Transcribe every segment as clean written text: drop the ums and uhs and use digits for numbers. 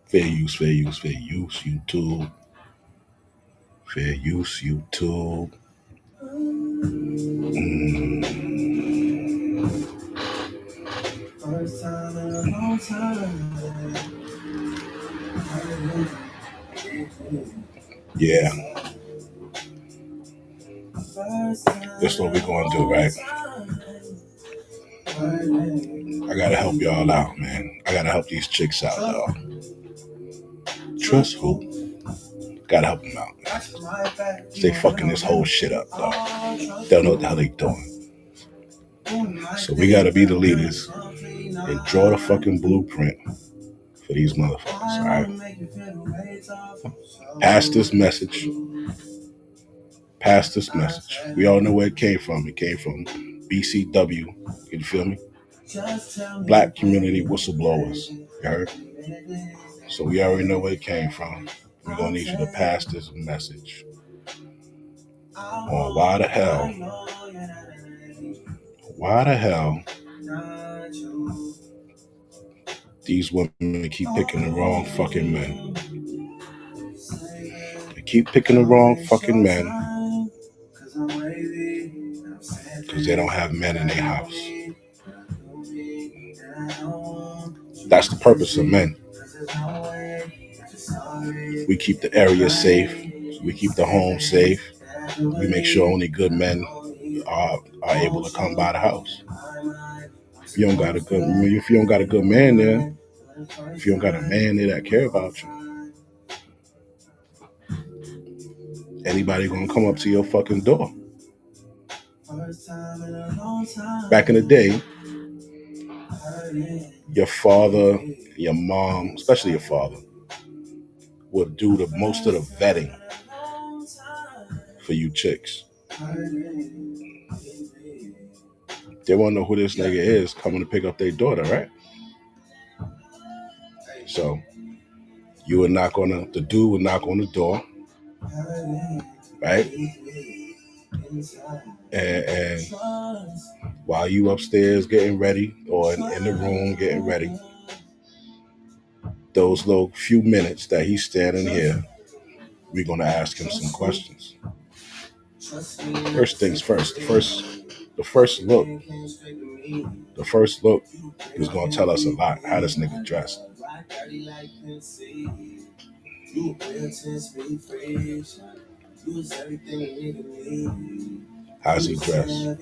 Fair use, fair use, fair use, YouTube. Fair use, YouTube. Yeah, this is what we're going to do, right? I gotta help y'all out, man. I gotta help these chicks out, dog. Trust who? Gotta help them out, man. They fucking this whole shit up, dog. They don't know what the hell they doing. So we gotta be the leaders and draw the fucking blueprint for these motherfuckers, alright? Pass this message. Pass this message. We all know where it came from. It came from BCW. You feel me? Black community whistleblowers. You heard? So we already know where it came from. We're gonna need you to pass this message on why the hell these women keep picking the wrong fucking men. They keep picking the wrong fucking men because they don't have men in their house. That's the purpose of men. We keep the area safe. We keep the home safe. We make sure only good men are able to come by the house. If you don't got a good man there, if you don't got a man there that care about you, anybody gonna come up to your fucking door. Back in the day, your father, your mom, especially your father, would do the most of the vetting for you chicks. They want to know who this nigga is coming to pick up their daughter, right? So the dude would knock on the door, right? And while you upstairs getting ready or in the room getting ready, those little few minutes that he's standing here, we're going to ask him some questions. First things first. The first look is going to tell us a lot. How this nigga dressed. How's he dressed?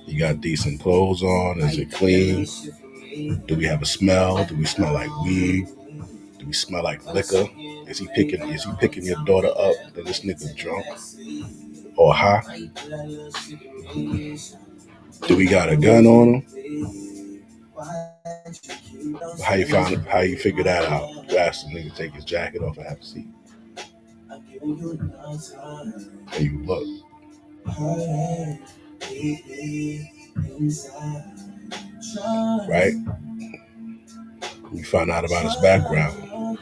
He got decent clothes on? Is it clean? Do we have a smell? Do we smell like weed? Do we smell like liquor? Is he picking your daughter up? Is this nigga drunk or high? Do we got a gun on him? How you figure that out? You ask the nigga to take his jacket off and have a seat. And you look. Right? You find out about his background.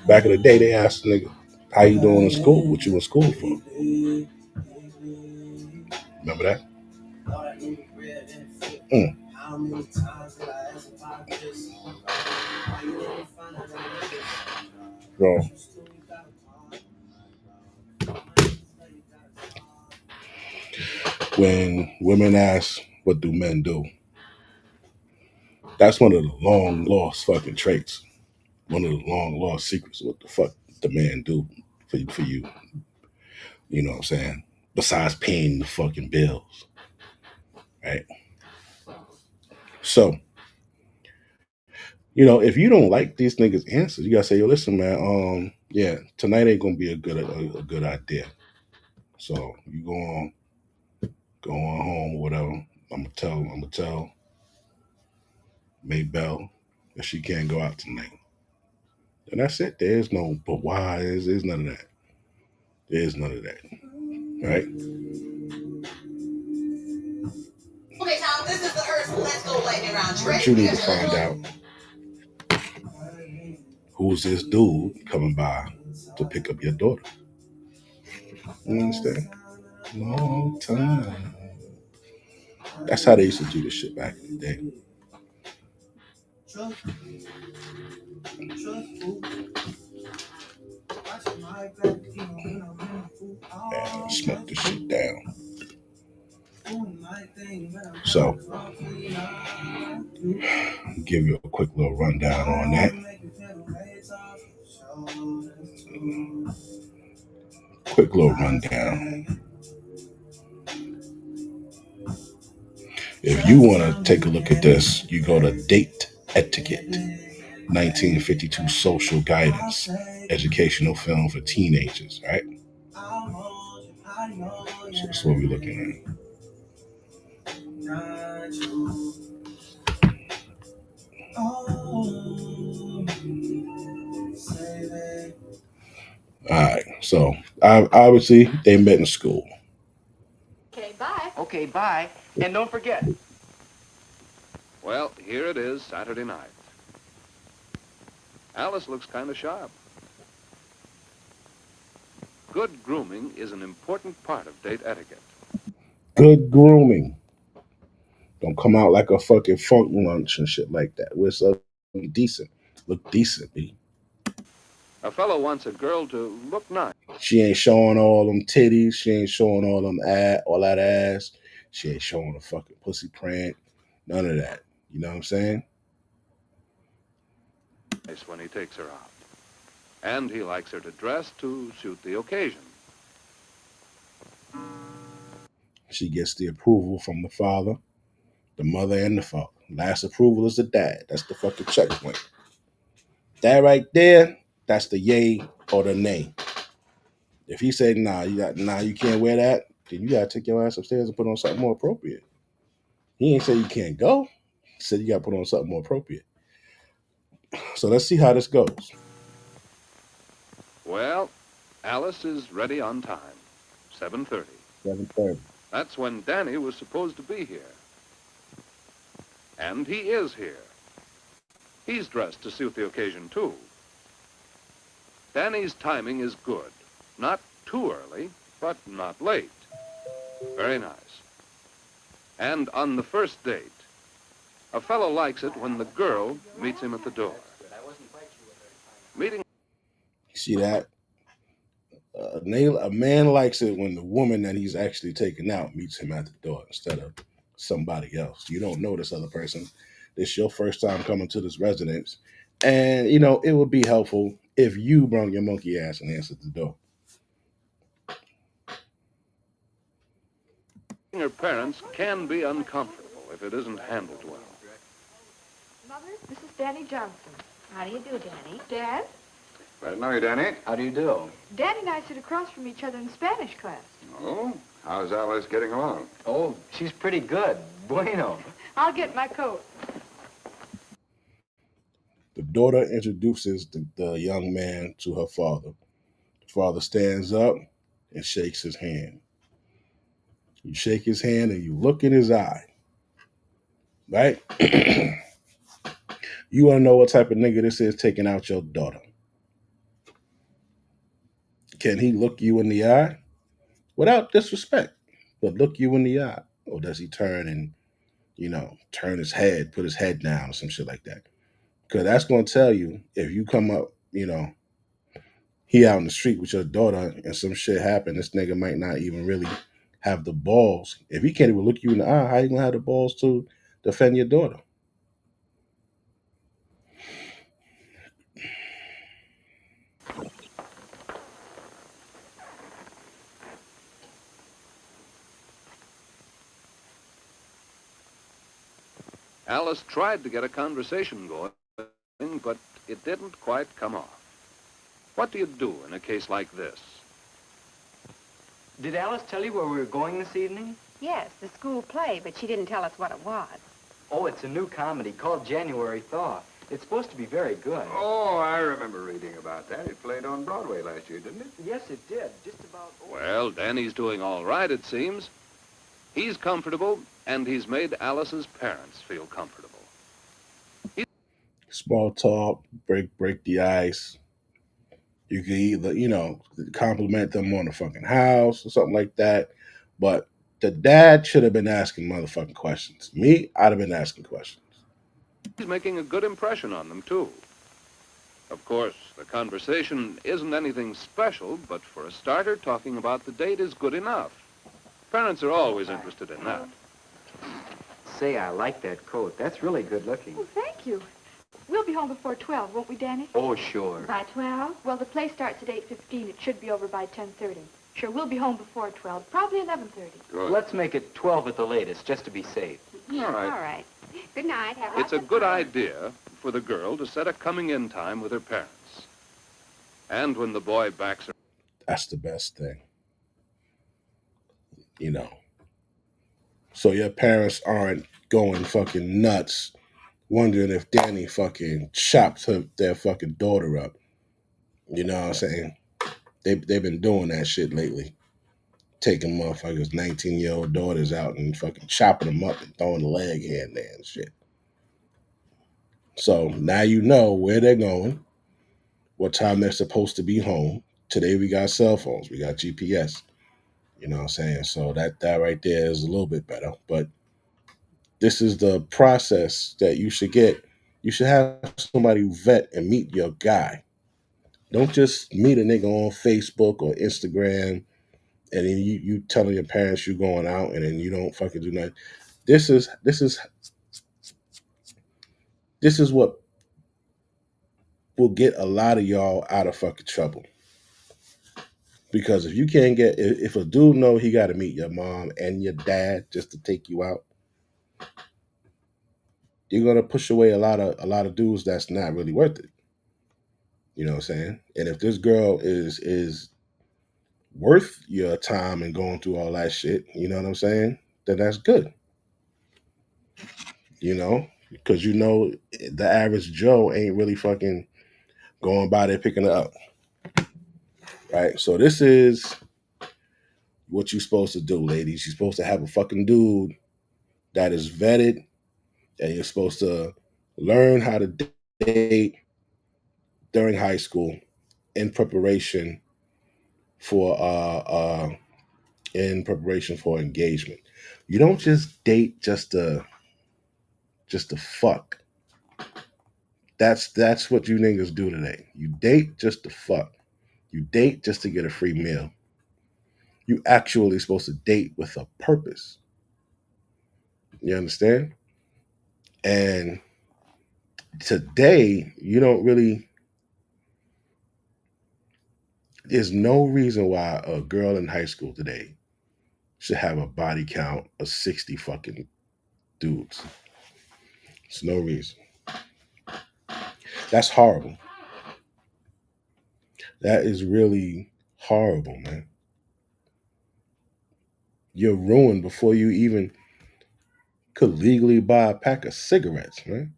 Back in the day, they asked the nigga, how you doing in school? What you in school for? Remember that? Bro. When women ask, what do men do? That's one of the long lost fucking traits. One of the long lost secrets of what the fuck the man do for you. You know what I'm saying? Besides paying the fucking bills. Right? So, if you don't like these niggas' answers, you gotta say, yo, listen, man, yeah, tonight ain't gonna be a good idea. So you go on home or whatever. I'm gonna tell Maybelle that she can't go out tonight. And that's it. There's no but why. There's none of that. There's none of that. Right? Okay, Tom, this is the Earth. Let's go lightning round. But you need to find out who's this dude coming by to pick up your daughter. You understand? Long time. That's how they used to do this shit back in the day. And smoke this shit down. So, give you a quick little rundown on that. Quick little rundown. If you want to take a look at this, you go to Date Etiquette, 1952 Social Guidance, educational film for teenagers, right? So that's what we're looking at. All right, so obviously they met in school. Okay, bye. Okay, bye. And don't forget. Well, here it is, Saturday night. Alice looks kind of sharp. Good grooming is an important part of date etiquette. Good grooming. Don't come out like a fucking funk lunch and shit like that. We're so decent. Look decent, B. A fellow wants a girl to look nice. She ain't showing all them titties. She ain't showing all all that ass. She ain't showing a fucking pussy print. None of that. You know what I'm saying? When he takes her out. And he likes her to dress to suit the occasion. She gets the approval from the father, the mother, and the father. Last approval is the dad. That's the fucking checkpoint. That right there, that's the yay or the nay. If he said, you can't wear that, then you gotta take your ass upstairs and put on something more appropriate. He ain't say you can't go. He said you gotta put on something more appropriate. So let's see how this goes. Well, Alice is ready on time. 7:30. 7:30. That's when Danny was supposed to be here. And he is here. He's dressed to suit the occasion, too. Danny's timing is good. Not too early, but not late. Very nice. And on the first date, a fellow likes it when the girl meets him at the door. Meeting. See that? A man likes it when the woman that he's actually taking out meets him at the door instead of somebody else. You don't know this other person. This is your first time coming to this residence. And, it would be helpful if you brought your monkey ass and answered the door. Her parents can be uncomfortable if it isn't handled well. Mother, this is Danny Johnson. How do you do, Danny? Dad? Glad to know you, Danny. How do you do? Danny and I sit across from each other in Spanish class. Oh, how's Alice getting along? Oh, she's pretty good. Bueno. I'll get my coat. The daughter introduces the young man to her father. The father stands up and shakes his hand. You shake his hand and you look in his eye. Right? You want to know what type of nigga this is taking out your daughter. Can he look you in the eye? Without disrespect, but look you in the eye. Or does he turn and, turn his head, put his head down or some shit like that? Because that's going to tell you if you come up, he out in the street with your daughter and some shit happen, this nigga might not even really have the balls. If he can't even look you in the eye, how you going to have the balls to defend your daughter? Alice tried to get a conversation going, but it didn't quite come off. What do you do in a case like this? Did Alice tell you where we were going this evening? Yes, the school play, but she didn't tell us what it was. Oh, it's a new comedy called January Thaw. It's supposed to be very good. Oh, I remember reading about that. It played on Broadway last year, didn't it? Yes, it did. Just about... Well, Danny's doing all right, it seems. He's comfortable, and he's made Alice's parents feel comfortable. Small talk, break the ice. You can either, compliment them on the fucking house or something like that. But the dad should have been asking motherfucking questions. Me, I'd have been asking questions. He's making a good impression on them, too. Of course, the conversation isn't anything special, but for a starter, talking about the date is good enough. Parents are always interested in that. Say, I like that coat. That's really good looking. Oh, thank you. We'll be home before 12, won't we, Danny? Oh, sure. By 12? Well, the play starts at 8:15. It should be over by 10:30. Sure, we'll be home before 12, probably 11:30. Good. Let's make it 12 at the latest, just to be safe. All right. All right. Good night. Have It's a lots of good fun. idea for the girl to set a coming-in time with her parents. And when the boy backs her, That's the best thing. You know. So your parents aren't going fucking nuts wondering if Danny fucking chopped their fucking daughter up. You know what I'm saying? They've been doing that shit lately. Taking motherfuckers' 19-year-old daughters out and fucking chopping them up and throwing the leg here and there and shit. So now you know where they're going, what time they're supposed to be home. Today we got cell phones, we got GPS. You know what I'm saying? So that right there is a little bit better. But this is the process that you should get. You should have somebody vet and meet your guy. Don't just meet a nigga on Facebook or Instagram and then you telling your parents you're going out and then you don't fucking do nothing. This is what will get a lot of y'all out of fucking trouble. Because if you can't get, if a dude know he got to meet your mom and your dad just to take you out, you're gonna push away a lot of dudes that's not really worth it. You know what I'm saying? And if this girl is worth your time and going through all that shit, you know what I'm saying? Then that's good. You know, because you know the average Joe ain't really fucking going by there picking it up. Right? So this is what you're supposed to do, ladies. You're supposed to have a fucking dude that is vetted, and you're supposed to learn how to date during high school in preparation for engagement. You don't just date just to fuck. That's what you niggas do today. You date just to fuck. You date just to get a free meal. You actually supposed to date with a purpose. You understand? And today, you don't really, there's no reason why a girl in high school today should have a body count of 60 fucking dudes. There's no reason. That's horrible. That is really horrible, man. You're ruined before you even could legally buy a pack of cigarettes, man.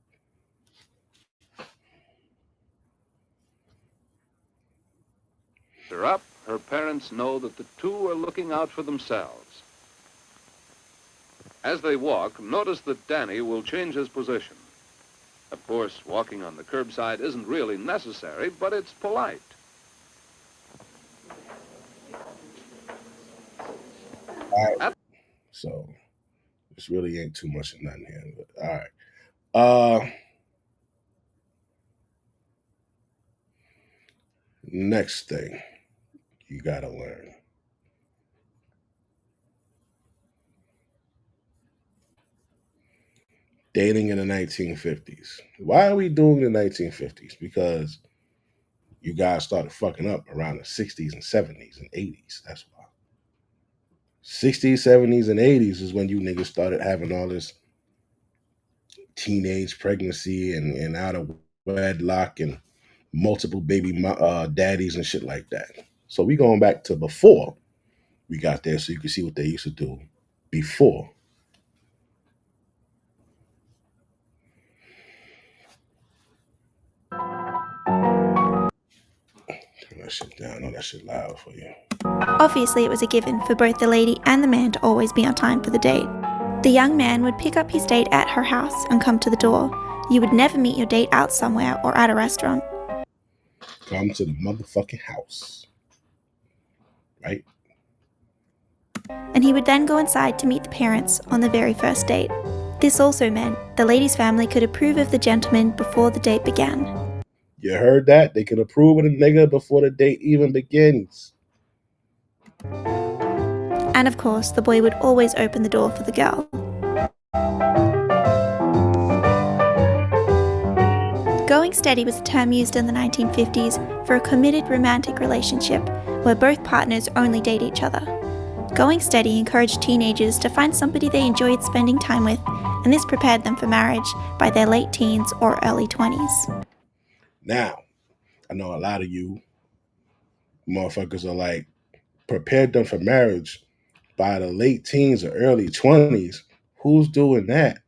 are up, her parents know that the two are looking out for themselves. As they walk, notice that Danny will change his position. Of course, walking on the curbside isn't really necessary, but it's polite. All right. So this really ain't too much of nothing here. But all right. Next thing you gotta learn. Dating in the 1950s. Why are we doing the 1950s? Because you guys started fucking up around the 60s and 70s and 80s. That's why. 60s, 70s, and 80s is when you niggas started having all this teenage pregnancy and out of wedlock and multiple baby daddies and shit like that. So we going back to before we got there so you can see what they used to do before. Turn that shit down. I know that shit loud for you. Obviously, it was a given for both the lady and the man to always be on time for the date. The young man would pick up his date at her house and come to the door. You would never meet your date out somewhere or at a restaurant. Come to the motherfucking house. Right? And he would then go inside to meet the parents on the very first date. This also meant the lady's family could approve of the gentleman before the date began. You heard that? They can approve of the nigga before the date even begins. And of course, the boy would always open the door for the girl. Going steady was a term used in the 1950s for a committed romantic relationship where both partners only date each other. Going steady encouraged teenagers to find somebody they enjoyed spending time with, and this prepared them for marriage by their late teens or early 20s. Now, I know a lot of you motherfuckers are like, prepared them for marriage by the late teens or early 20s. Who's doing that?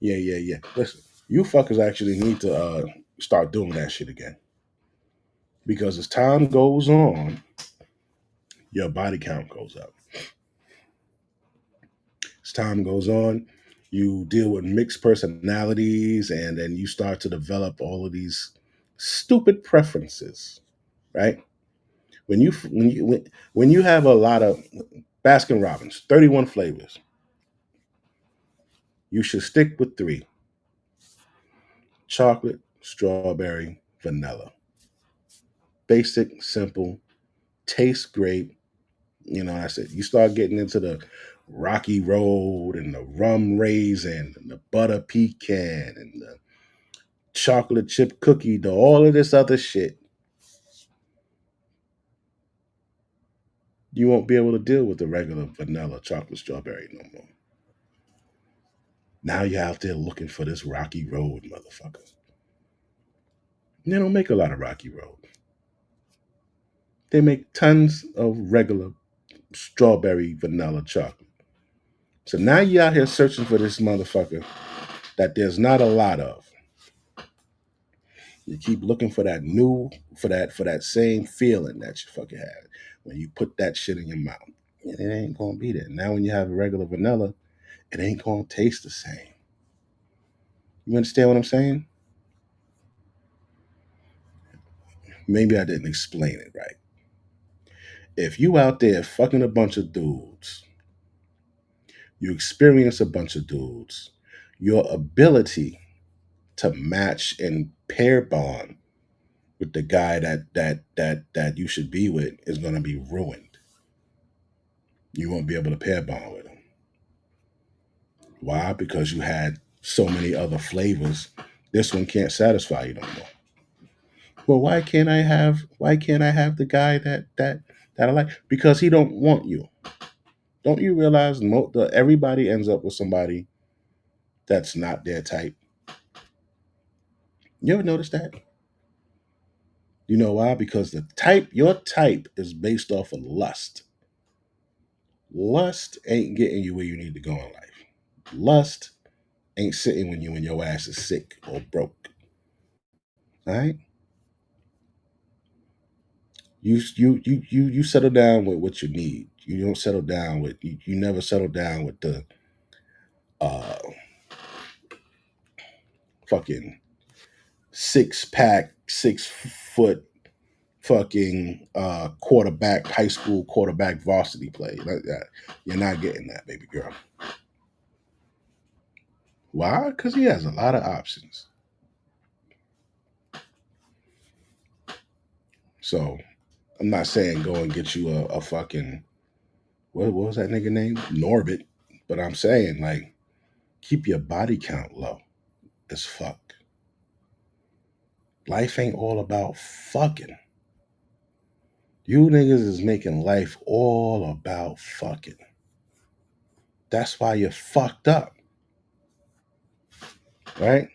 Yeah. Listen, you fuckers actually need to start doing that shit again. Because as time goes on, your body count goes up. As time goes on, you deal with mixed personalities, and then you start to develop all of these stupid preferences, right? When you have a lot of Baskin Robbins, 31 flavors, you should stick with 3: chocolate, strawberry, vanilla. Basic, simple, tastes great. You know, I said you start getting into the Rocky Road and the rum raisin and the butter pecan and the chocolate chip cookie, all of this other shit. You won't be able to deal with the regular vanilla chocolate strawberry no more. Now you're out there looking for this Rocky Road, motherfucker. They don't make a lot of Rocky Road. They make tons of regular strawberry vanilla chocolate. So now you're out here searching for this motherfucker that there's not a lot of. You keep looking for that new, for that same feeling that you fucking had when you put that shit in your mouth. And it ain't gonna be there. Now when you have a regular vanilla, it ain't gonna taste the same. You understand what I'm saying? Maybe I didn't explain it right. If you out there fucking a bunch of dudes, you experience a bunch of dudes, your ability to match and pair bond with the guy that you should be with is going to be ruined. You won't be able to pair bond with him. Why? Because you had so many other flavors. This one can't satisfy you no more. Well, why can't I have the guy that I like? Because he don't want you. Don't you realize everybody ends up with somebody that's not their type? You ever notice that? You know why? Because your type is based off of lust. Lust ain't getting you where you need to go in life. Lust ain't sitting when your ass is sick or broke. All right? You settle down with what you need. You don't settle down with you never settle down with the uh fucking 6-pack, 6-foot fucking quarterback, high school quarterback varsity play like that. You're not getting that, baby girl. Why? Because he has a lot of options. So I'm not saying go and get you a fucking what was that nigga name? Norbit. But I'm saying like keep your body count low as fuck. Life ain't all about fucking. You niggas is making life all about fucking. That's why you're fucked up. Right?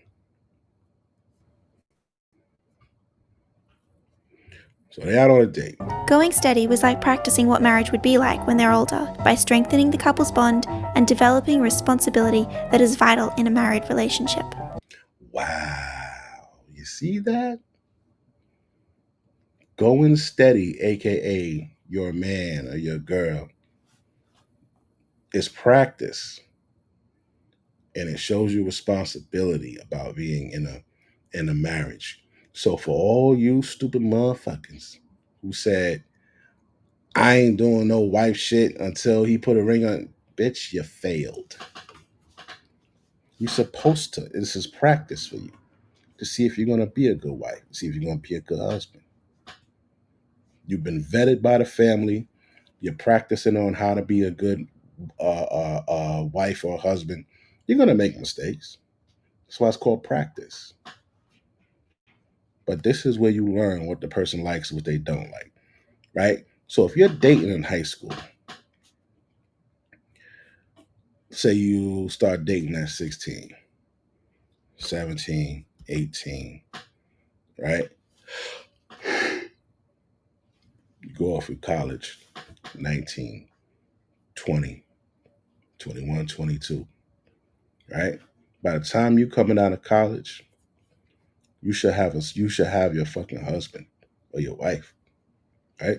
So they out on a date. Going steady was like practicing what marriage would be like when they're older by strengthening the couple's bond and developing responsibility that is vital in a married relationship. Wow. You see that? Going steady, aka your man or your girl, is practice. And it shows you responsibility about being in a marriage. So for all you stupid motherfuckers who said, I ain't doing no wife shit until he put a ring on, bitch, you failed. You're supposed to. This is practice for you to see if you're going to be a good wife, see if you're going to be a good husband. You've been vetted by the family. You're practicing on how to be a good wife or husband. You're going to make mistakes. That's why it's called practice. But this is where you learn what the person likes, what they don't like, right? So if you're dating in high school, say you start dating at 16, 17, 18, right? You go off in college, 19, 20, 21, 22, right? By the time you coming out of college, you should have your fucking husband or your wife, right?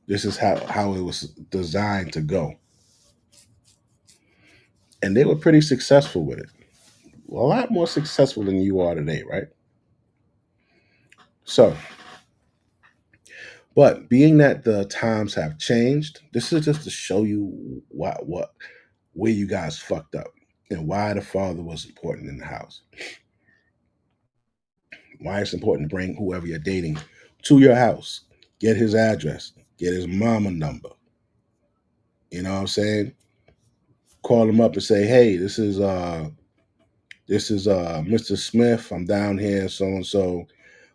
This is how it was designed to go. And they were pretty successful with it. A lot more successful than you are today, right? So, but being that the times have changed, this is just to show you where you guys fucked up and why the father was important in the house. Why it's important to bring whoever you're dating to your house, get his address, get his mama number. You know what I'm saying? Call him up and say, "Hey, this is Mr. Smith. I'm down here, so and so.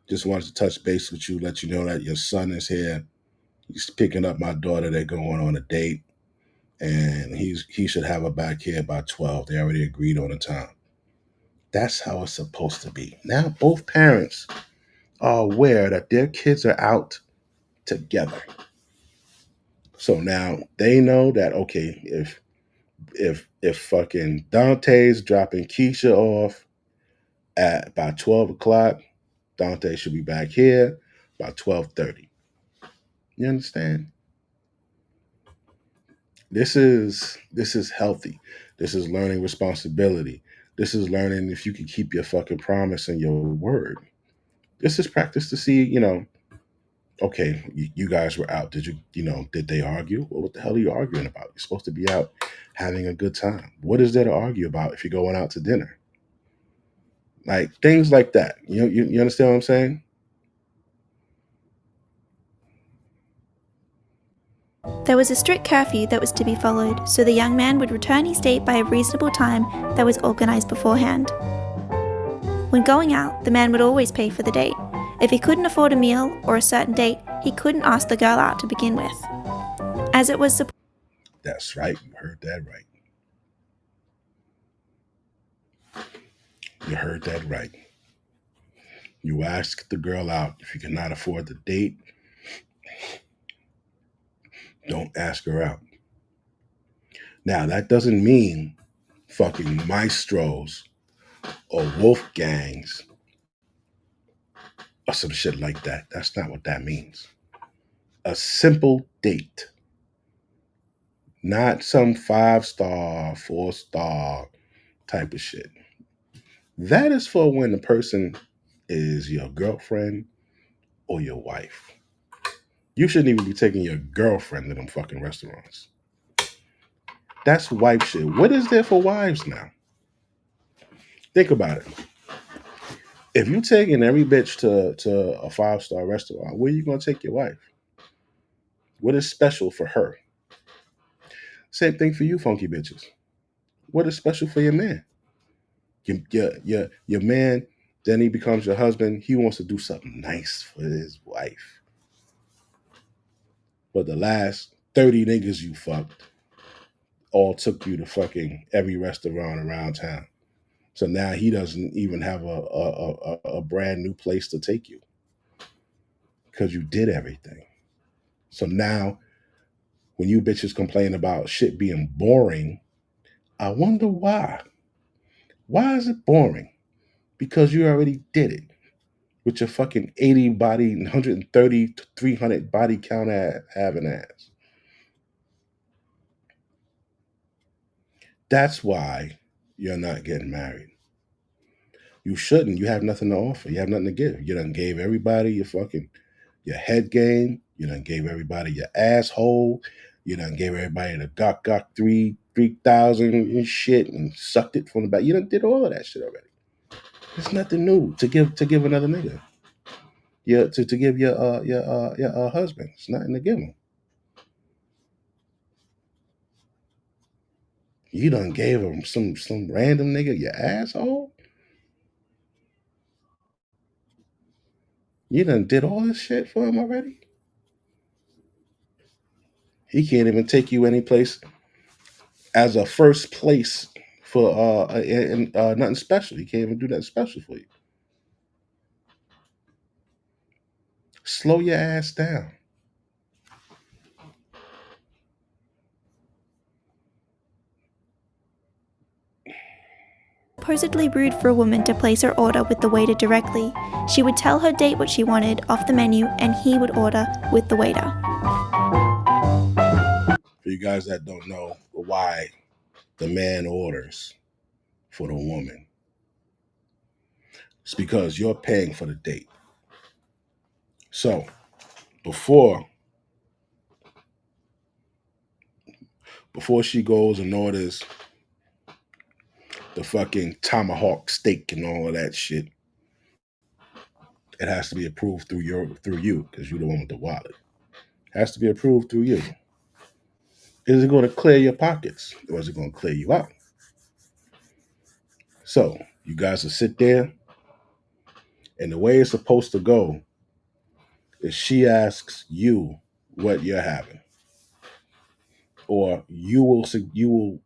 Just wanted to touch base with you, let you know that your son is here. He's picking up my daughter. They're going on a date, and he should have her back here by 12. They already agreed on a time." That's how it's supposed to be. Now both parents are aware that their kids are out together. So now they know that, okay, if fucking Dante's dropping Keisha off at by 12 o'clock, Dante should be back here by 12:30. You understand? This is healthy. This is learning responsibility. This is learning if you can keep your fucking promise and your word. This is practice to see, okay, you guys were out. Did they argue? Well, what the hell are you arguing about? You're supposed to be out having a good time. What is there to argue about if you're going out to dinner? Like things like that. You understand what I'm saying? There was a strict curfew that was to be followed, so the young man would return his date by a reasonable time that was organised beforehand. When going out, the man would always pay for the date. If he couldn't afford a meal or a certain date, he couldn't ask the girl out to begin with. As it was That's right. You heard that right. You heard that right. You ask the girl out. If you cannot afford the date, don't ask her out. Now, that doesn't mean fucking maestros or Wolfgangs or some shit like that. That's not what that means. A simple date, not some 5-star, 4-star type of shit. That is for when the person is your girlfriend or your wife. You shouldn't even be taking your girlfriend to them fucking restaurants. That's wife shit. What is there for wives now? Think about it. If you taking every bitch to a 5-star restaurant, where are you gonna take your wife? What is special for her? Same thing for you, funky bitches. What is special for your man? Your man, then he becomes your husband. He wants to do something nice for his wife. But the last 30 niggas you fucked all took you to fucking every restaurant around town. So now he doesn't even have a brand new place to take you because you did everything. So now when you bitches complain about shit being boring, I wonder why. Why is it boring? Because you already did it with your fucking 80 body, 130 to 300 body count having ass. That's why you're not getting married. You shouldn't. You have nothing to offer. You have nothing to give. You done gave everybody your head game. You done gave everybody your asshole. You done gave everybody the gok 3,000 and shit and sucked it from the back. You done did all of that shit already. It's nothing new to give another nigga. Yeah, to give your husband. It's nothing to give him. You done gave him some random nigga, you asshole. You done did all this shit for him already. He can't even take you any place as a first place for nothing special. He can't even do nothing special for you. Slow your ass down. Supposedly rude for a woman to place her order with the waiter directly. She would tell her date what she wanted off the menu and he would order with the waiter. For you guys that don't know why the man orders for the woman, it's because you're paying for the date. So before she goes and orders the fucking tomahawk steak and all of that shit, it has to be approved through you, because you're the one with the wallet. It has to be approved through you. Is it going to clear your pockets, or is it going to clear you out? So you guys will sit there, and the way it's supposed to go is she asks you what you're having, or you will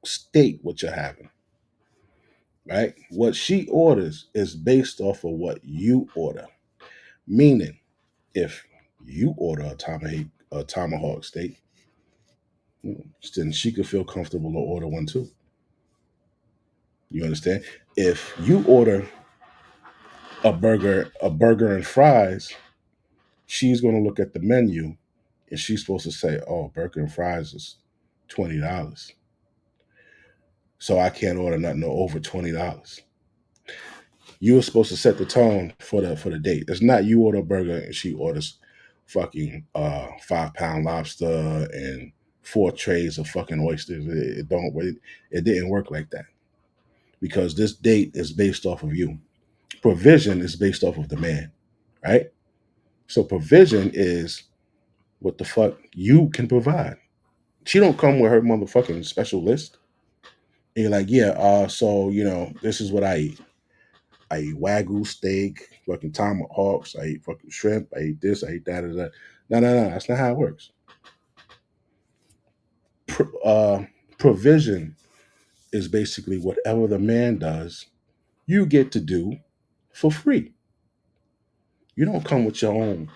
state what you're having. Right? What she orders is based off of what you order. Meaning, if you order a tomahawk steak, then she could feel comfortable to order one too. You understand? If you order a burger and fries, she's going to look at the menu and she's supposed to say, "Oh, burger and fries is $20. So I can't order nothing over $20." You were supposed to set the tone for the date. It's not you order a burger and she orders fucking 5-pound lobster and 4 trays of fucking oysters. It didn't work like that, because this date is based off of you. Provision is based off of the man, right? So provision is what the fuck you can provide. She don't come with her motherfucking special list. And you're like, yeah, so this is what I eat. I eat Wagyu steak, fucking tomahawks, I eat fucking shrimp, I eat this, I eat that, that. No, that's not how it works. Provision is basically whatever the man does, you get to do for free. You don't come with your own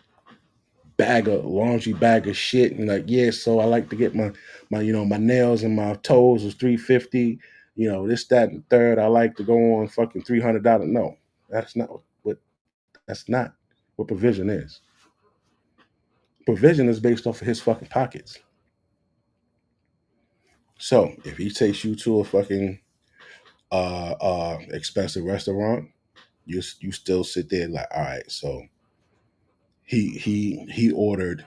laundry bag of shit and like, yeah, so I like to get my my nails and my toes is $350, this, that, and third. I like to go on fucking $300. No, that's not what provision is. Provision is based off of his fucking pockets. So if he takes you to a fucking expensive restaurant, you still sit there like, all right, so he ordered,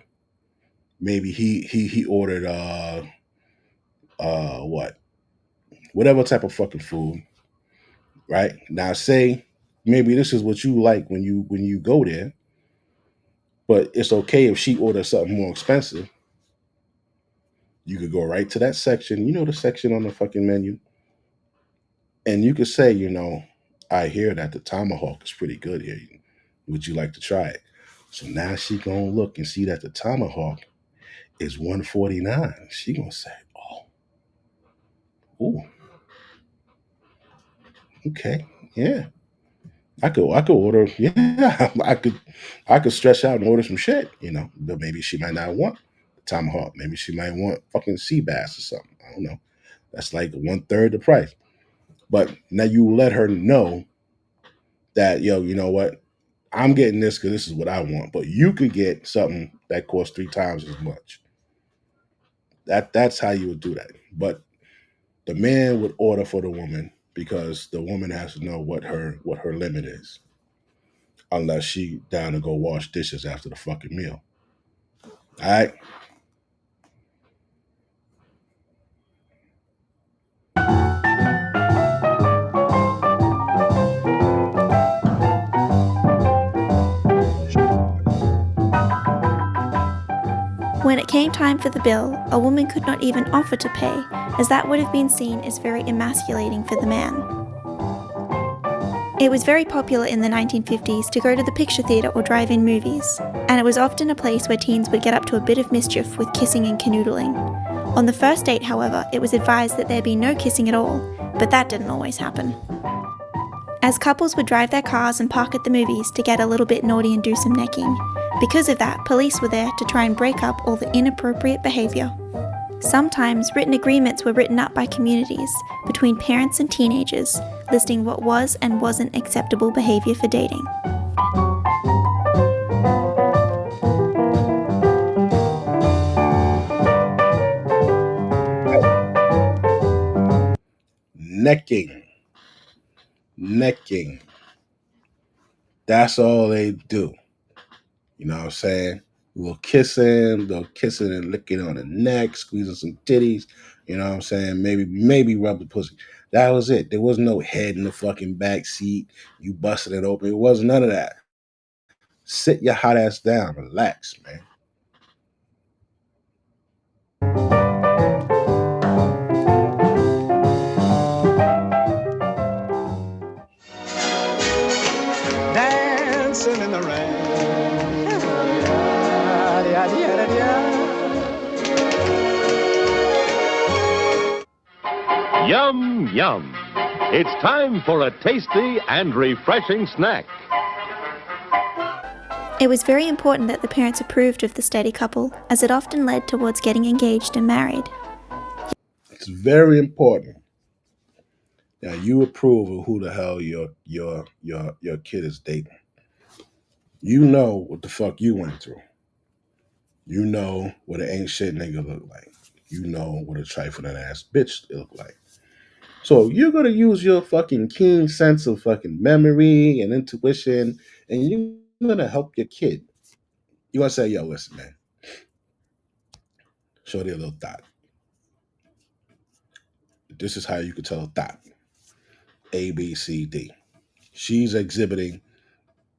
maybe he ordered what, whatever type of fucking food, right? Now say maybe this is what you like when you go there, but it's okay if she orders something more expensive. You could go right to that section, the section on the fucking menu, and you could say, I hear that the tomahawk is pretty good here. Would you like to try it? So now she gonna look and see that the tomahawk is $149. She gonna say, "Oh, ooh, okay, yeah, I could order. Yeah, I could stretch out and order some shit, But maybe she might not want the tomahawk. Maybe she might want fucking sea bass or something. I don't know. That's like 1/3 the price. But now you let her know that, yo, you know what? I'm getting this because this is what I want. But you could get something that costs 3 times as much. That's how you would do that. But the man would order for the woman because the woman has to know what her limit is. Unless she down to go wash dishes after the fucking meal. All right. came time for the bill, a woman could not even offer to pay, as that would have been seen as very emasculating for the man. It was very popular in the 1950s to go to the picture theatre or drive-in movies, and it was often a place where teens would get up to a bit of mischief with kissing and canoodling. On the first date, however, it was advised that there be no kissing at all, but that didn't always happen. As couples would drive their cars and park at the movies to get a little bit naughty and do some necking. Because of that, police were there to try and break up all the inappropriate behaviour. Sometimes written agreements were written up by communities between parents and teenagers, listing what was and wasn't acceptable behaviour for dating. Necking. That's all they do. You know what I'm saying? They'll kissing and licking on the neck, squeezing some titties. You know what I'm saying? Maybe rub the pussy. That was it. There was no head in the fucking back seat. You busting it open. It wasn't none of that. Sit your hot ass down. Relax, man. Dancing in the rain. Yum, yum. It's time for a tasty and refreshing snack. It was very important that the parents approved of the steady couple, as it often led towards getting engaged and married. It's very important that you approve of who the hell your kid is dating. You know what the fuck you went through. You know what an ain't shit nigga look like. You know what a trifling ass bitch look like. So you're gonna use your fucking keen sense of fucking memory and intuition, and you're gonna help your kid. You gonna say, yo, listen, man. Show their little thought. This is how you could tell a thought. A, B, C, D. She's exhibiting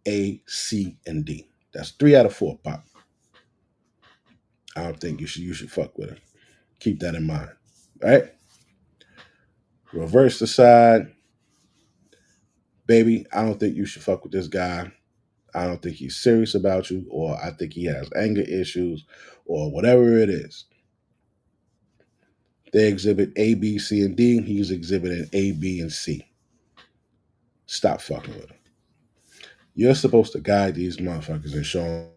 A, C, and D. That's 3 out of 4, Pop. I don't think you should fuck with her. Keep that in mind. All right? Reverse the side. Baby, I don't think you should fuck with this guy. I don't think he's serious about you, or I think he has anger issues, or whatever it is. They exhibit A, B, C, and D. He's exhibiting A, B, and C. Stop fucking with him. You're supposed to guide these motherfuckers and show them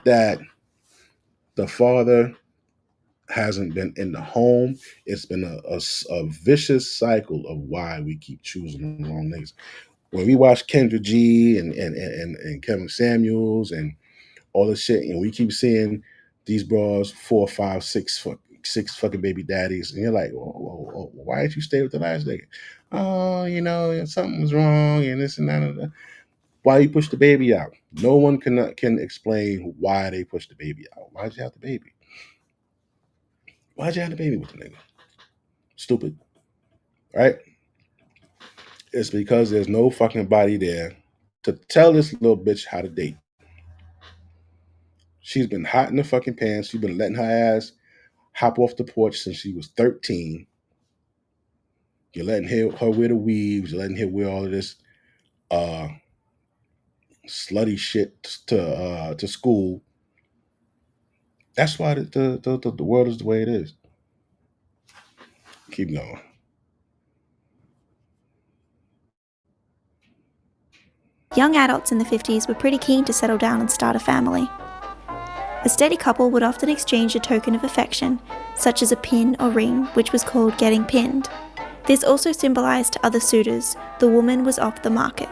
that the father hasn't been in the home. It's been a vicious cycle of why we keep choosing the wrong niggas. When we watch Kendra G and Kevin Samuels and all this shit, and we keep seeing these bras 4, 5, 6 fucking baby daddies, and you're like, why did you stay with the last nigga? Oh, something was wrong, and this and that. And that. Why you push the baby out? No one can explain why they pushed the baby out. Why'd you have the baby? Why'd you have the baby with the nigga? Stupid. Right? It's because there's no fucking body there to tell this little bitch how to date. She's been hot in the fucking pants. She's been letting her ass hop off the porch since she was 13. You're letting her wear the weaves. You're letting her wear all of this slutty shit to school. That's why the world is the way it is. Keep going. Young adults in the 50s were pretty keen to settle down and start a family. A steady couple would often exchange a token of affection, such as a pin or ring, which was called getting pinned. This also symbolized to other suitors the woman was off the market.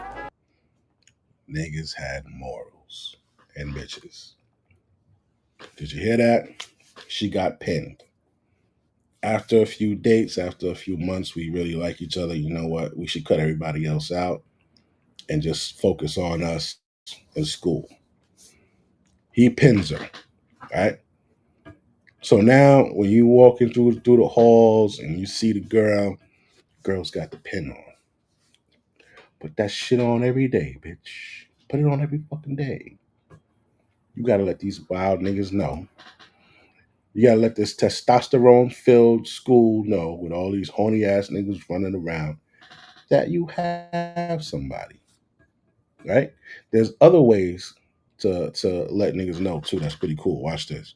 Niggas had morals and bitches. Did you hear that? She got pinned. After a few dates, after a few months, we really like each other. You know what? We should cut everybody else out and just focus on us in school. He pins her, right? So now when you walking through the halls and you see the girl's got the pin on. Put that shit on every day, bitch. Put it on every fucking day. You gotta let these wild niggas know. You gotta let this testosterone filled school know, with all these horny ass niggas running around, that you have somebody, right? There's other ways to let niggas know too. That's pretty cool. Watch this.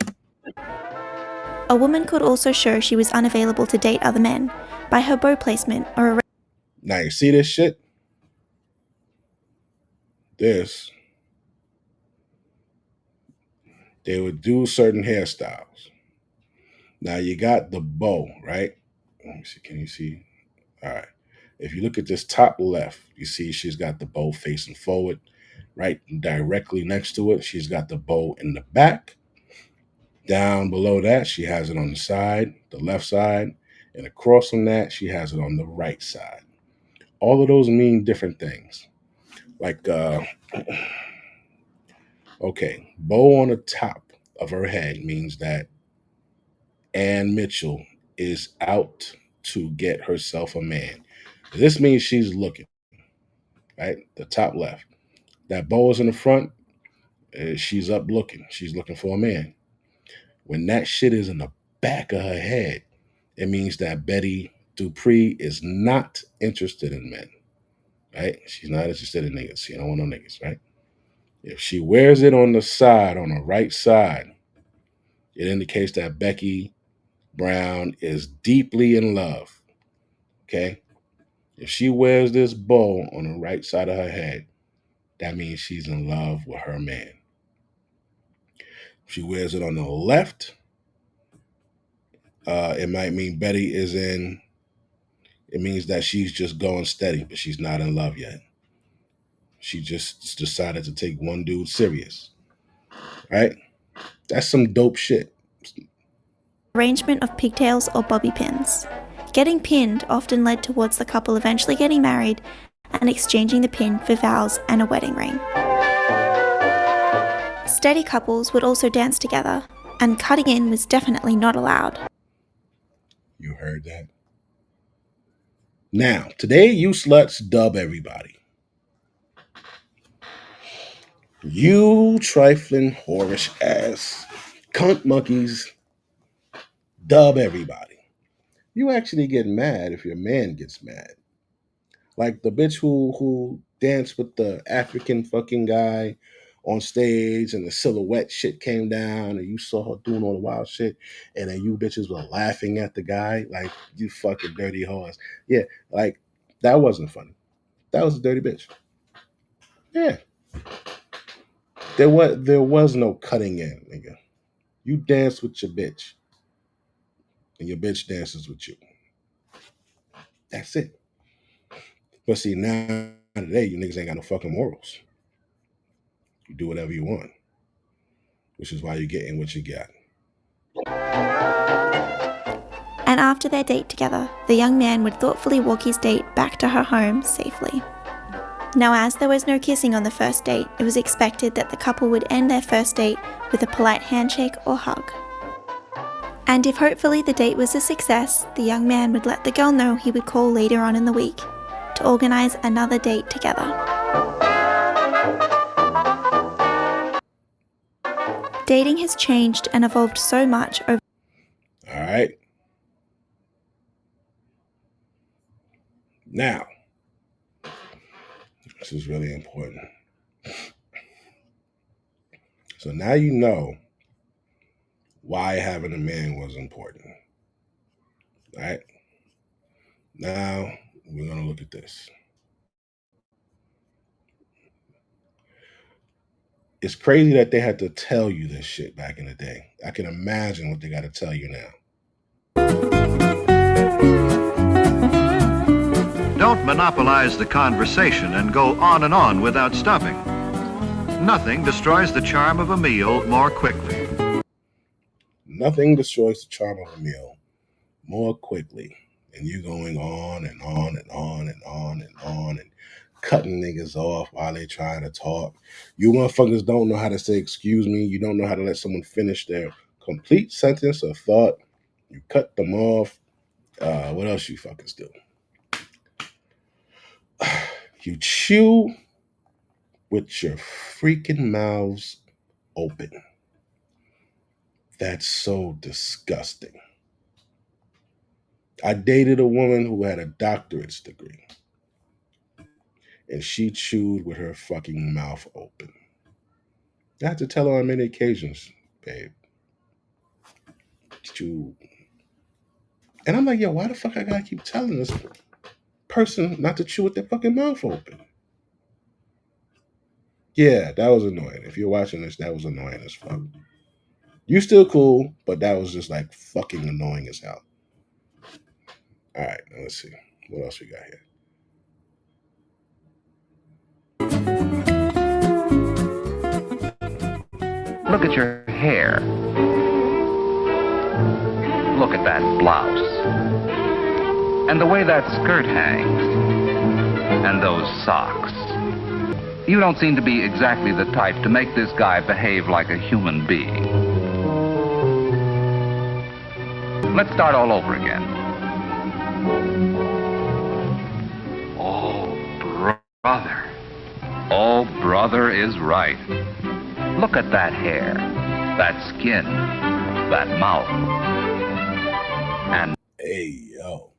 A woman could also show she was unavailable to date other men by her bow placement or Now you see this shit? This, they would do certain hairstyles. Now you got the bow, right? Let me see. Can you see? All right. If you look at this top left, you see she's got the bow facing forward. Right directly next to it, she's got the bow in the back. Down below that, she has it on the side, the left side. And across from that, she has it on the right side. All of those mean different things. Like, okay, bow on the top of her head means that Ann Mitchell is out to get herself a man. This means she's looking, right? The top left. That bow is in the front. She's up looking. She's looking for a man. When that shit is in the back of her head, it means that Betty Dupree is not interested in men, right? She's not interested in niggas. She don't want no niggas, right? If she wears it on the side, on the right side, it indicates that Becky Brown is deeply in love, okay? If she wears this bow on the right side of her head, that means she's in love with her man. If she wears it on the left, it might mean Betty is in, it means that she's just going steady, but she's not in love yet. She just decided to take one dude serious, right? That's some dope shit. arrangement of pigtails or bobby pins. Getting pinned often led towards the couple eventually getting married and exchanging the pin for vows and a wedding ring. Steady couples would also dance together, and cutting in was definitely not allowed. You heard that? Now, today you sluts dub everybody. You trifling, whorish ass cunt monkeys dub everybody. You actually get mad if your man gets mad. Like the bitch who danced with the African fucking guy on stage and the silhouette shit came down and you saw her doing all the wild shit and then you bitches were laughing at the guy like, you fucking dirty horse. Yeah, like that wasn't funny. That was a dirty bitch. Yeah. There was no cutting in, nigga. You dance with your bitch and your bitch dances with you. That's it. But see, now today, you niggas ain't got no fucking morals. You do whatever you want, which is why you're getting what you got. And after their date together, the young man would thoughtfully walk his date back to her home safely. Now, as there was no kissing on the first date, it was expected that the couple would end their first date with a polite handshake or hug. And if hopefully the date was a success, the young man would let the girl know he would call later on in the week to organize another date together. Dating has changed and evolved so much over. All right. Now, this is really important. So now you know why having a man was important. All right. Now we're going to look at this. It's crazy that they had to tell you this shit back in the day. I can imagine what they got to tell you now. Don't monopolize the conversation and go on and on without stopping. Nothing destroys the charm of a meal more quickly. Nothing destroys the charm of a meal more quickly than you going on and on and on and on and on and cutting niggas off while they trying to talk. You motherfuckers don't know how to say excuse me. You don't know how to let someone finish their complete sentence or thought. You cut them off. What else you fuckers do? You chew with your freaking mouths open. That's so disgusting. I dated a woman who had a doctorate's degree, and she chewed with her fucking mouth open. I had to tell her on many occasions, babe, chew. And I'm like, yo, why the fuck I gotta keep telling this person not to chew with their fucking mouth open? Yeah, that was annoying. If you're watching this, that was annoying as fuck. You still cool, but that was just like fucking annoying as hell. All right, now let's see. What else we got here? Look at your hair. Look at that blouse. And the way that skirt hangs. And those socks. You don't seem to be exactly the type to make this guy behave like a human being. Let's start all over again. Oh, brother. Oh, brother is right. Look at that hair, that skin, that mouth. And hey, yo.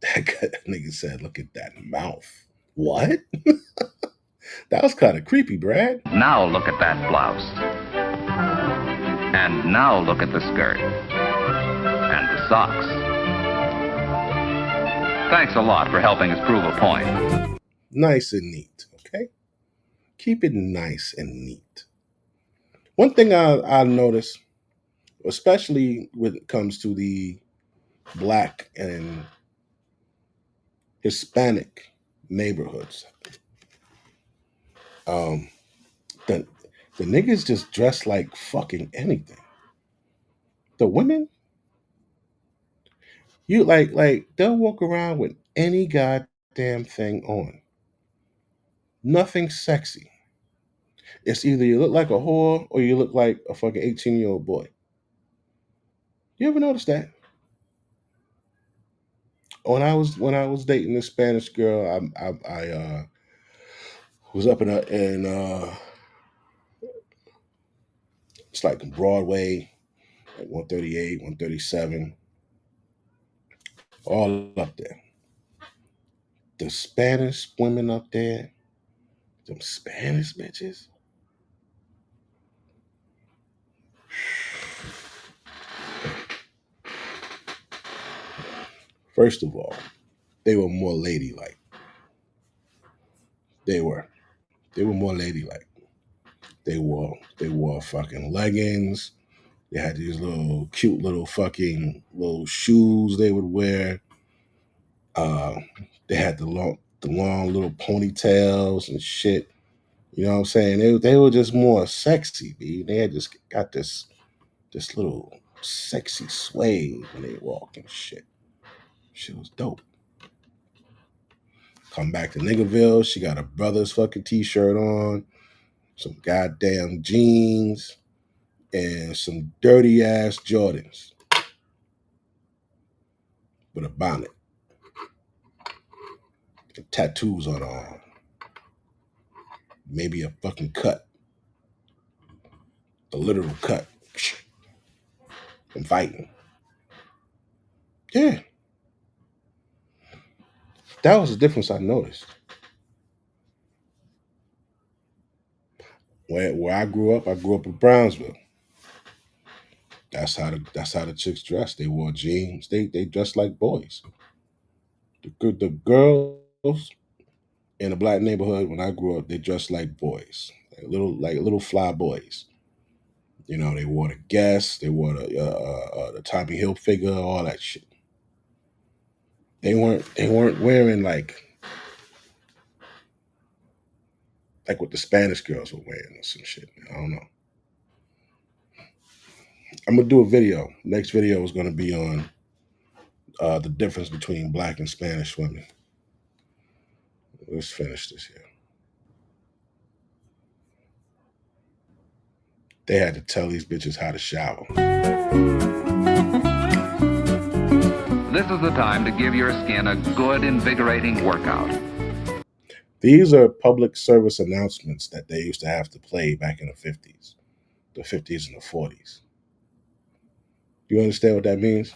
That nigga said, look at that mouth. What? That was kind of creepy, Brad. Now look at that blouse. And now look at the skirt. And the socks. Thanks a lot for helping us prove a point. Nice and neat, okay? Keep it nice and neat. One thing I notice, especially when it comes to the Black and Hispanic neighborhoods, the niggas just dress like fucking anything. The women, you like they'll walk around with any goddamn thing on. Nothing sexy. It's either you look like a whore or you look like a fucking 18-year-old boy. You ever notice that? When I was dating this Spanish girl, I was up in it's like Broadway, like 138, 137, all up there. The Spanish women up there, them Spanish bitches. First of all, they were more ladylike. They were more ladylike. They wore fucking leggings. They had these little cute little fucking little shoes they would wear. They had the long little ponytails and shit. You know what I'm saying? They were just more sexy, B. They had just got this little sexy sway when they walk and shit. Shit was dope. Come back to Niggerville, she got a brother's fucking t-shirt on, some goddamn jeans, and some dirty ass Jordans with a bonnet and tattoos on her arm. Maybe a fucking cut. The literal cut. From fighting. Yeah. That was the difference I noticed. Where I grew up in Brownsville. That's how the chicks dressed. They wore jeans. They dressed like boys. The girls in the Black neighborhood when I grew up, they dressed like boys, like little fly boys. You know, they wore the Guess, they wore the Tommy Hilfiger, all that shit. They weren't wearing like what the Spanish girls were wearing or some shit. I don't know. I'm gonna do a video. Next video is gonna be on the difference between Black and Spanish women. Let's finish this here. They had to tell these bitches how to shower. this is the time to give your skin a good, invigorating workout. These are public service announcements that they used to have to play back in the 50s and the 40s. You understand what that means?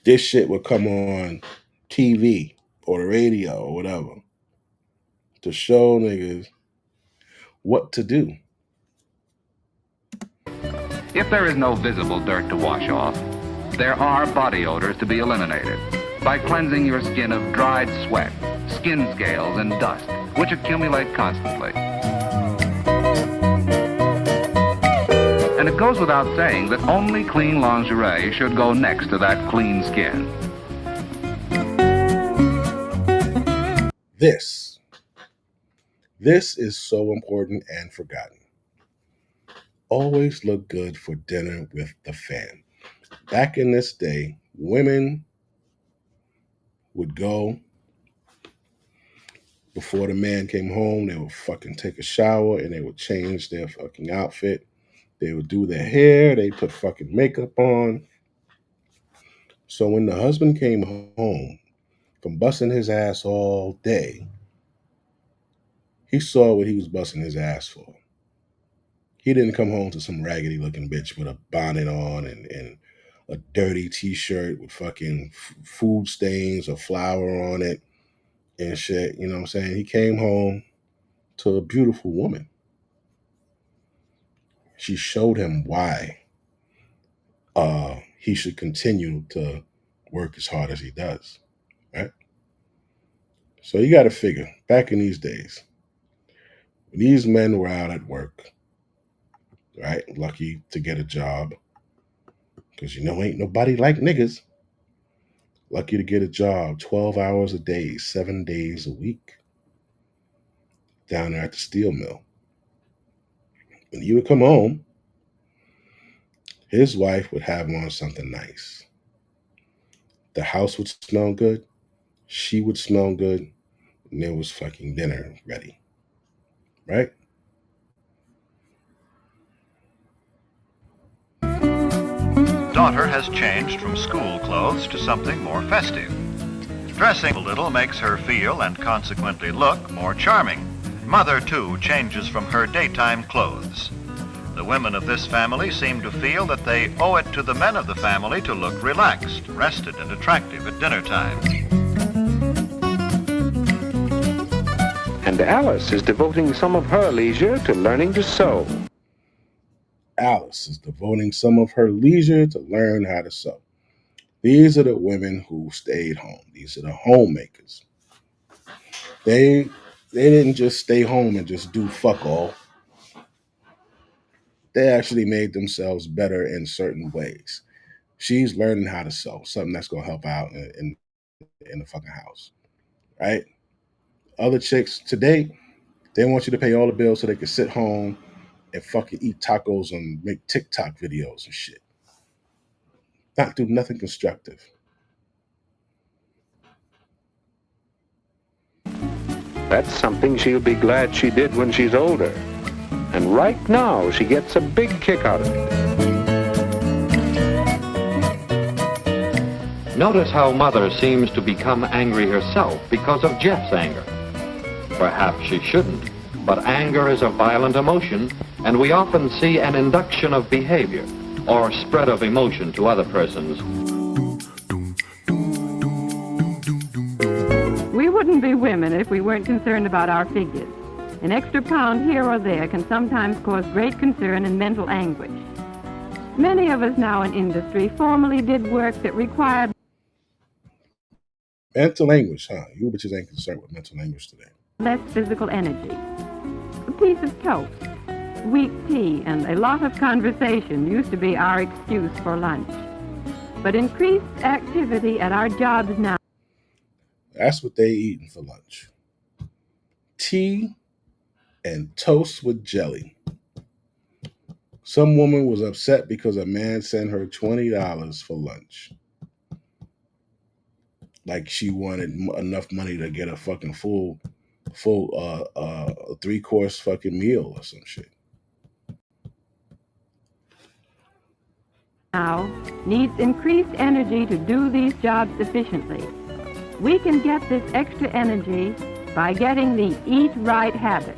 This shit would come on TV or the radio or whatever to show niggas what to do. If there is no visible dirt to wash off, there are body odors to be eliminated by cleansing your skin of dried sweat, skin scales, and dust, which accumulate constantly. And it goes without saying that only clean lingerie should go next to that clean skin. This is so important and forgotten. Always look good for dinner with the fam. Back in this day, women would go before the man came home. They would fucking take a shower and they would change their fucking outfit. They would do their hair. They put fucking makeup on. So when the husband came home from busting his ass all day, he saw what he was busting his ass for. He didn't come home to some raggedy looking bitch with a bonnet on and a dirty t-shirt with fucking food stains or flour on it and shit. You know what I'm saying? He came home to a beautiful woman. She showed him why he should continue to work as hard as he does, right? So you got to figure, back in these days, when these men were out at work, right, lucky to get a job, because ain't nobody like niggas, lucky to get a job 12 hours a day, 7 days a week, down there at the steel mill. When he would come home, his wife would have on something nice. The house would smell good, she would smell good, and there was fucking dinner ready, right? Daughter has changed from school clothes to something more festive. Dressing a little makes her feel and consequently look more charming. Mother, too, changes from her daytime clothes. The women of this family seem to feel that they owe it to the men of the family to look relaxed, rested, and attractive at dinner time. And Alice is devoting some of her leisure to learning to sew. Alice is devoting some of her leisure to learn how to sew. These are the women who stayed home. These are the homemakers. They didn't just stay home and just do fuck all. They actually made themselves better in certain ways. She's learning how to sew, something that's going to help out in the fucking house, right? Other chicks today, they want you to pay all the bills so they can sit home and fucking eat tacos and make TikTok videos and shit. Not do nothing constructive. That's something she'll be glad she did when she's older. And right now, she gets a big kick out of it. Notice how Mother seems to become angry herself because of Jeff's anger. Perhaps she shouldn't, but anger is a violent emotion, and we often see an induction of behavior or spread of emotion to other persons. We wouldn't be women if we weren't concerned about our figures. An extra pound here or there can sometimes cause great concern and mental anguish. Many of us now in industry formerly did work that required mental anguish, huh? You bitches ain't concerned with mental anguish today. less physical energy. A piece of toast, weak tea, and a lot of conversation used to be our excuse for lunch. But increased activity at our jobs now. That's what they eating for lunch. Tea and toast with jelly. Some woman was upset because a man sent her $20 for lunch. Like she wanted enough money to get a fucking full 3-course fucking meal or some shit. Now needs increased energy to do these jobs efficiently. We can get this extra energy by getting the eat right habit.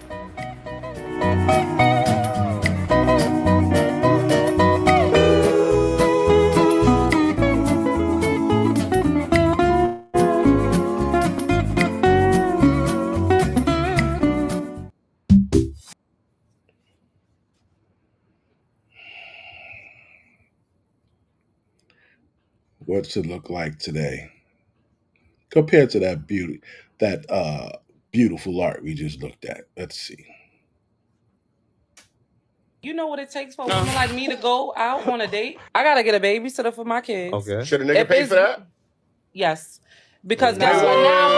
What's it look like today compared to that beautiful art we just looked at? Let's see. You know what it takes for a woman like me to go out on a date? I gotta get a babysitter for my kids. Okay. Should a nigga pay for that? Yes. Because guess what now?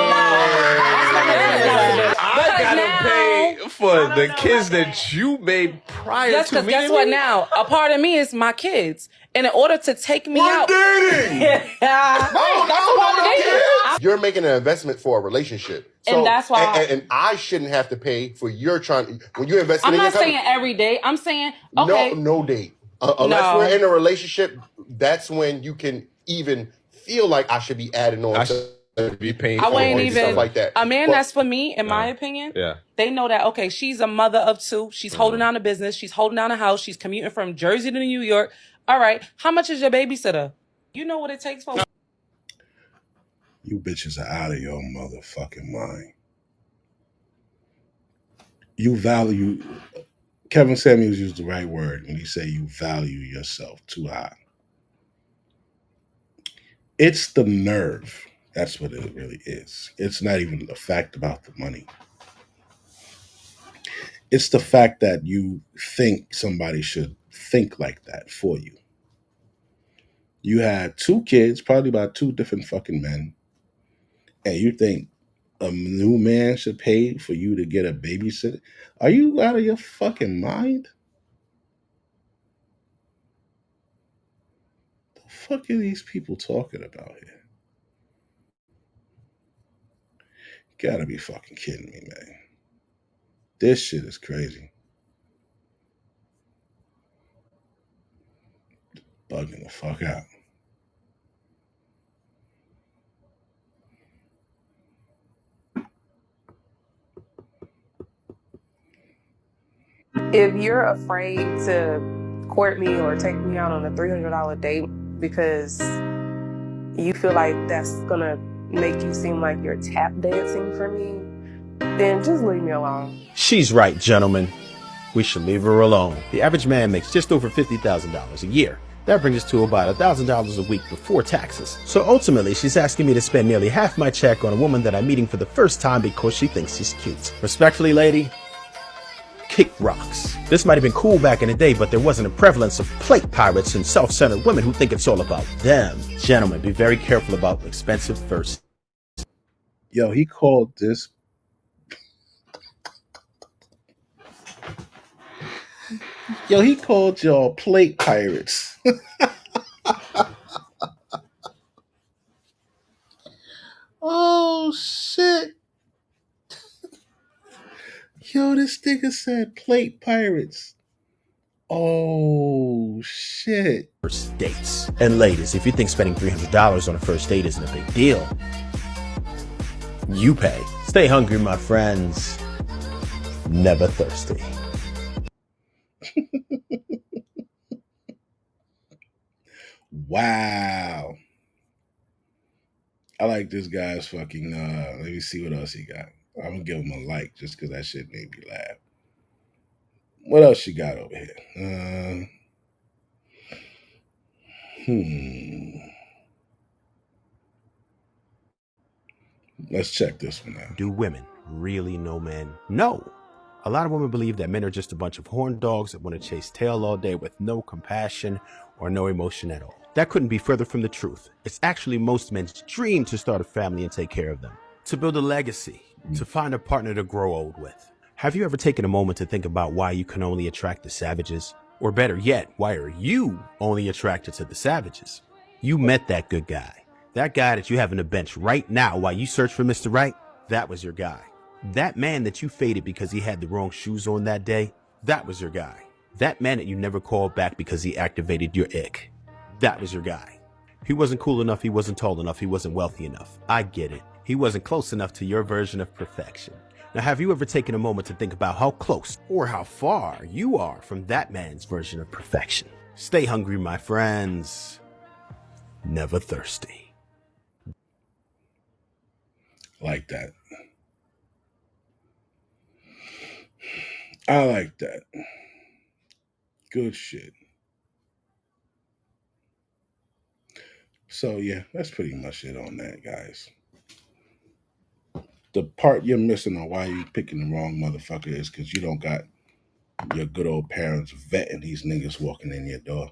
I gotta pay for the kids that you made prior Yes, to because me. guess what now? A part of me is my kids. And in order to take me out. Dating. That's part of dating. You're making an investment for a relationship. So, And that's why and I shouldn't have to pay for your trying when you invest in I'm your not company. saying every day. I'm saying, okay. No date. Unless we're in a relationship, that's when you can even feel like I should be adding on to be paying I for wouldn't it. even stuff like that. A man But- that's for me, in my opinion, Yeah. they know that okay, she's a mother of two. She's holding down a business. She's holding down a house. She's commuting from Jersey to New York. All right, how much is your babysitter? You know what it takes for. You bitches are out of your motherfucking mind. You value. Kevin Samuels used the right word when he said you value yourself too high. It's the nerve. That's what it really is. It's not even the fact about the money. It's the fact that you think somebody should think like that for you. You had 2 kids, probably by 2 different fucking men, and you think a new man should pay for you to get a babysitter? Are you out of your fucking mind? The fuck are these people talking about here? Gotta be fucking kidding me, man. This shit is crazy. Bugging the fuck out. If you're afraid to court me or take me out on a $300 date because you feel like that's gonna make you seem like you're tap dancing for me, then just leave me alone. She's right, gentlemen. We should leave her alone. The average man makes just over $50,000 a year. That brings us to about $1,000 a week before taxes. So ultimately, she's asking me to spend nearly half my check on a woman that I'm meeting for the first time because she thinks she's cute. Respectfully, lady, kick rocks. This might have been cool back in the day, but there wasn't a prevalence of plate pirates and self-centered women who think it's all about them. Gentlemen, be very careful about expensive first. Yo, he called this. Yo, he called y'all plate pirates. Oh, shit. Yo, this nigga said plate pirates. Oh, shit. First dates. And ladies, if you think spending $300 on a first date isn't a big deal, you pay. Stay hungry, my friends. Never thirsty. Wow. I like this guy's fucking, let me see what else he got. I'm gonna give him a like just because that shit made me laugh. What else you got over here? Let's check this one out. Do women really know men? No. A lot of women believe that men are just a bunch of horn dogs that want to chase tail all day with no compassion or no emotion at all. That couldn't be further from the truth. It's actually most men's dream to start a family and take care of them, to build a legacy, to find a partner to grow old with. Have you ever taken a moment to think about why you can only attract the savages? Or better yet, why are you only attracted to the savages? You met that good guy. That guy that you have on the bench right now while you search for Mr. Right, that was your guy. That man that you faded because he had the wrong shoes on that day, that was your guy. That man that you never called back because he activated your ick, that was your guy. He wasn't cool enough, he wasn't tall enough, he wasn't wealthy enough. I get it. He wasn't close enough to your version of perfection. Now, have you ever taken a moment to think about how close or how far you are from that man's version of perfection? Stay hungry, my friends. Never thirsty. Like that. I like that. Good shit. So yeah, that's pretty much it on that, guys. The part you're missing on why you picking the wrong motherfucker is because you don't got your good old parents vetting these niggas walking in your door.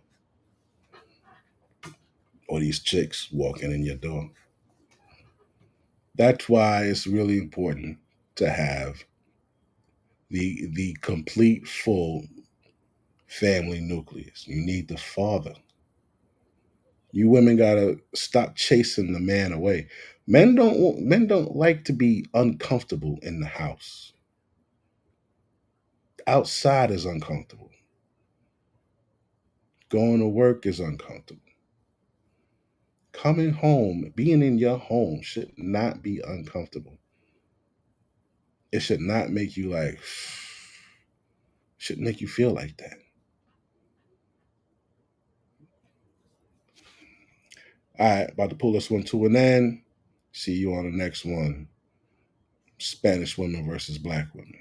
Or these chicks walking in your door. That's why it's really important to have the complete, full family nucleus. You need the father. You women gotta stop chasing the man away. Men don't like to be uncomfortable in the house. Outside is uncomfortable. Going to work is uncomfortable. Coming home, being in your home should not be uncomfortable. It should not make you like, should make you feel like that. All right, about to pull this one to an end. See you on the next one. Spanish women versus black women.